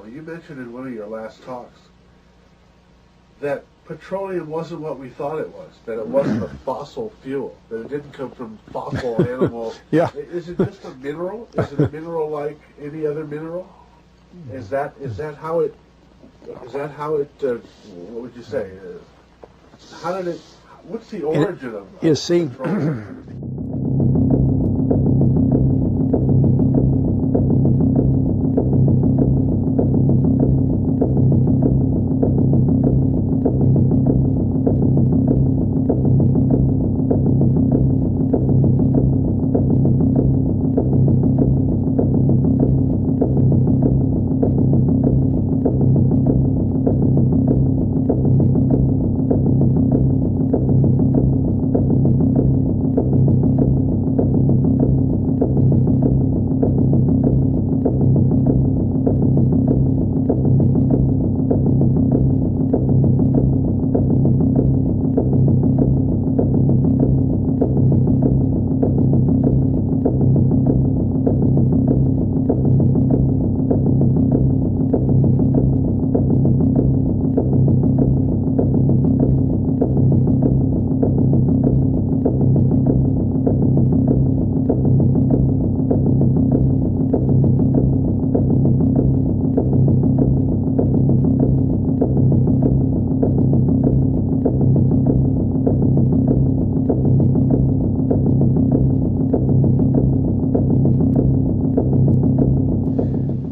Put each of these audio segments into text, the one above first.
You mentioned in one of your last talks that petroleum wasn't what we thought it was, that it wasn't a fossil fuel, that it didn't come from fossil animals. Yeah. Is it just a mineral? Is it a mineral like any other mineral? Is that how it, what would you say? How did it, what's the origin of You see, petroleum?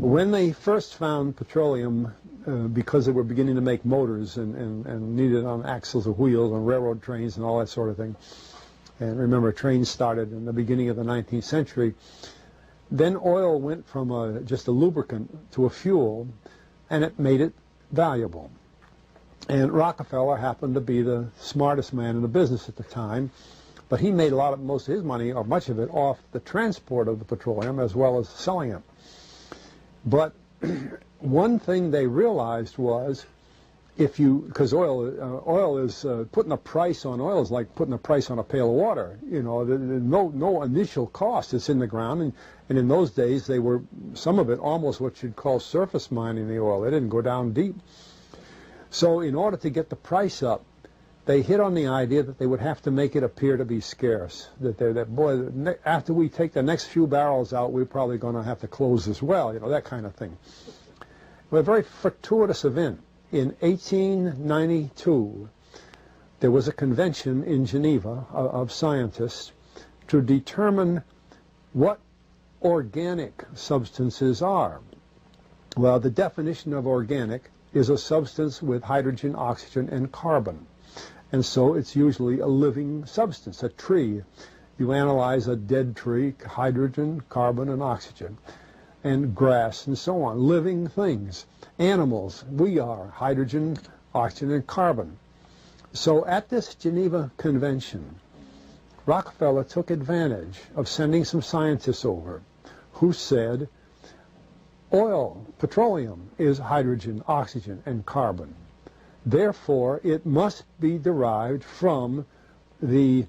When they first found petroleum, because they were beginning to make motors and needed on axles of wheels on railroad trains and all that sort of thing, and remember trains started in the beginning of the 19th century, then oil went from just a lubricant to a fuel, and it made it valuable. And Rockefeller happened to be the smartest man in the business at the time, but he made most of his money, or much of it, off the transport of the petroleum as well as selling it. But one thing they realized was, because oil is putting a price on oil is like putting a price on a pail of water. You know, no initial cost. It's in the ground, and in those days they were, some of it, almost what you'd call surface mining the oil. They didn't go down deep. So in order to get the price up, they hit on the idea that they would have to make it appear to be scarce. That after we take the next few barrels out, we're probably going to have to close as well, you know, that kind of thing. But a very fortuitous event. In 1892, there was a convention in Geneva of scientists to determine what organic substances are. Well, the definition of organic is a substance with hydrogen, oxygen, and carbon. And so it's usually a living substance, a tree. You analyze a dead tree, hydrogen, carbon, and oxygen, and grass and so on, living things. Animals, we are hydrogen, oxygen, and carbon. So at this Geneva Convention, Rockefeller took advantage of sending some scientists over who said, oil, petroleum, is hydrogen, oxygen, and carbon. Therefore, it must be derived from the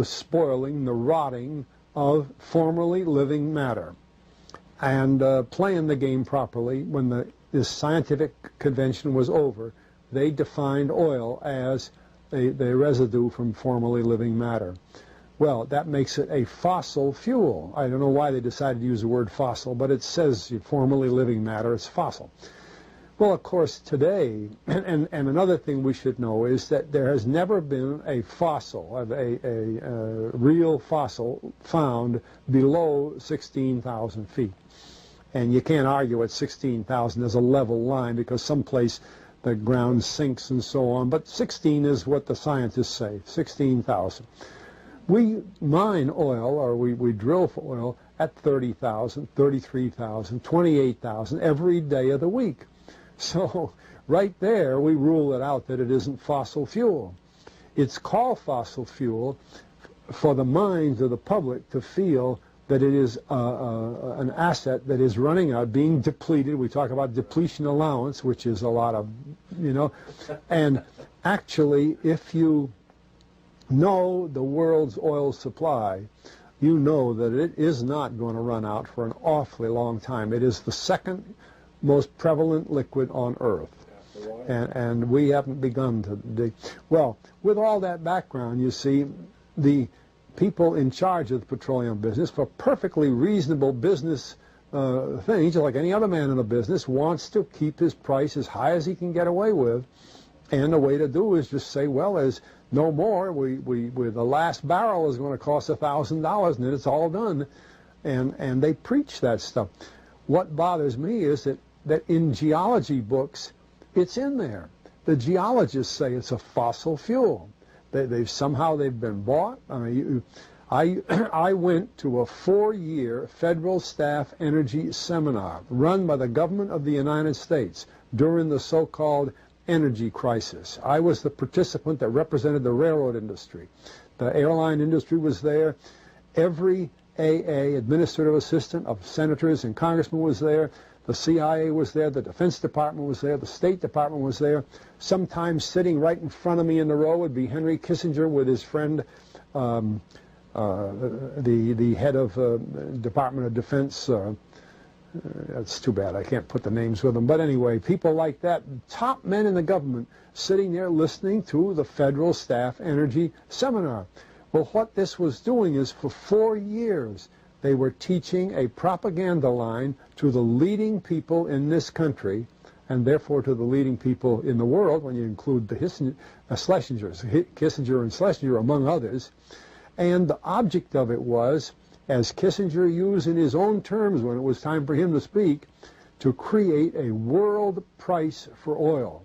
spoiling, the rotting of formerly living matter. And playing the game properly, when this scientific convention was over, they defined oil as the residue from formerly living matter. Well, that makes it a fossil fuel. I don't know why they decided to use the word fossil, but it says formerly living matter, it's fossil. Well, of course, today, and another thing we should know is that there has never been a fossil, a real fossil, found below 16,000 feet. And you can't argue at 16,000 as a level line, because someplace the ground sinks and so on. But 16 is what the scientists say, 16,000. We mine oil, or we drill for oil, at 30,000, 33,000, 28,000 every day of the week. So right there we rule it out that it isn't fossil fuel. It's called fossil fuel for the minds of the public to feel that it is an asset that is running out, being depleted. We talk about depletion allowance, which is a lot of, you know. And actually, if you know the world's oil supply, you know that it is not going to run out for an awfully long time. It is the second most prevalent liquid on Earth. And we haven't begun to dig. Well, with all that background, you see, the people in charge of the petroleum business, for perfectly reasonable business things, just like any other man in a business, wants to keep his price as high as he can get away with. And the way to do is just say, well, there's no more. The last barrel is going to cost $1,000, and then it's all done. And they preach that stuff. What bothers me is that in geology books, it's in there. The geologists say it's a fossil fuel. They've been bought. I mean, I went to a 4-year federal staff energy seminar run by the government of the United States during the so-called energy crisis. I was the participant that represented the railroad industry. The airline industry was there. Every AA, administrative assistant of senators and congressmen, was there. The CIA was there, the Defense Department was there, the State Department was there. Sometimes sitting right in front of me in the row would be Henry Kissinger with his friend, the head of Department of Defense. That's too bad, I can't put the names with them. But anyway, people like that, top men in the government, sitting there listening to the Federal Staff Energy Seminar. Well, what this was doing is for 4 years, they were teaching a propaganda line to the leading people in this country, and therefore to the leading people in the world, when you include the Schlesingers, Kissinger and Schlesinger, among others. And the object of it was, as Kissinger used in his own terms when it was time for him to speak, to create a world price for oil.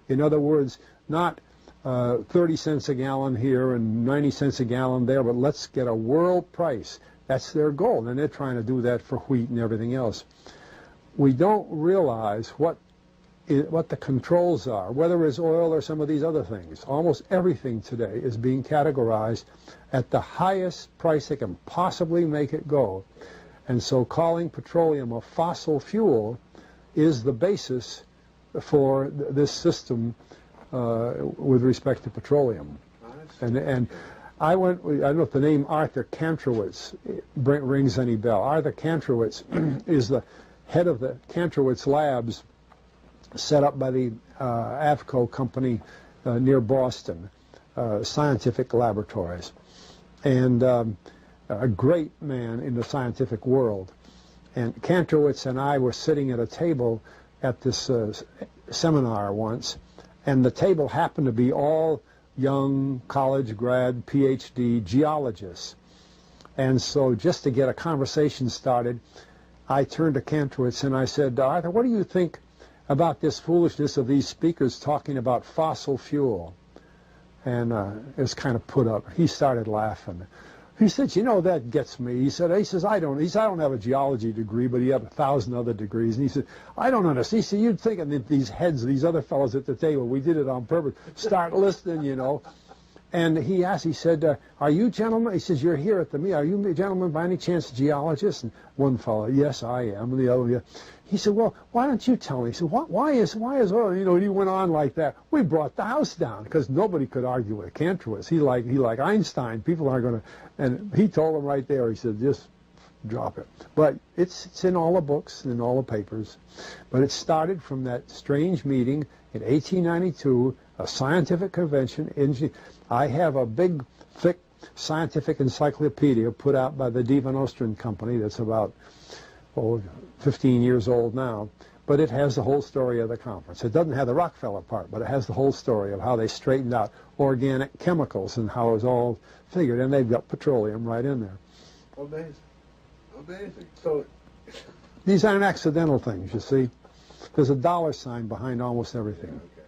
In other words, not 30 cents a gallon here and 90 cents a gallon there, but let's get a world price. That's their goal, and they're trying to do that for wheat and everything else. We don't realize what the controls are, whether it's oil or some of these other things. Almost everything today is being categorized at the highest price they can possibly make it go. And so calling petroleum a fossil fuel is the basis for this system with respect to petroleum. And I don't know if the name Arthur Kantrowitz rings any bell. Arthur Kantrowitz is the head of the Kantrowitz Labs set up by the AFCO company near Boston, scientific laboratories. And a great man in the scientific world. And Kantrowitz and I were sitting at a table at this seminar once, and the table happened to be all young college grad, PhD geologists. And so just to get a conversation started, I turned to Kantrowitz and I said, Arthur, what do you think about this foolishness of these speakers talking about fossil fuel? And it was kind of put up. He started laughing. He said, you know, that gets me. He says, I don't have a geology degree, but he had 1,000 other degrees. And he said, I don't understand. He said, you'd think that these heads, these other fellows at the table, we did it on purpose, start listening, you know. And he asked, he said, are you gentlemen? He says, you're here at the meeting. Are you gentlemen by any chance geologists? And one fellow, yes, I am. And the other, yeah. He said, well, why don't you tell me? He said, why is oil? You know, and he went on like that. We brought the house down because nobody could argue with Kantrowitz. He like Einstein. People aren't going to. And he told them right there. He said, just drop it. But it's in all the books and in all the papers. But it started from that strange meeting in 1892, a scientific convention. I have a big, thick scientific encyclopedia put out by the Divan Ostrin Company that's about 15 years old now, but it has the whole story of the conference. It doesn't have the Rockefeller part, but it has the whole story of how they straightened out organic chemicals and how it was all figured, and they've got petroleum right in there. Amazing. Amazing. So these aren't accidental things, you see. There's a dollar sign behind almost everything. Okay.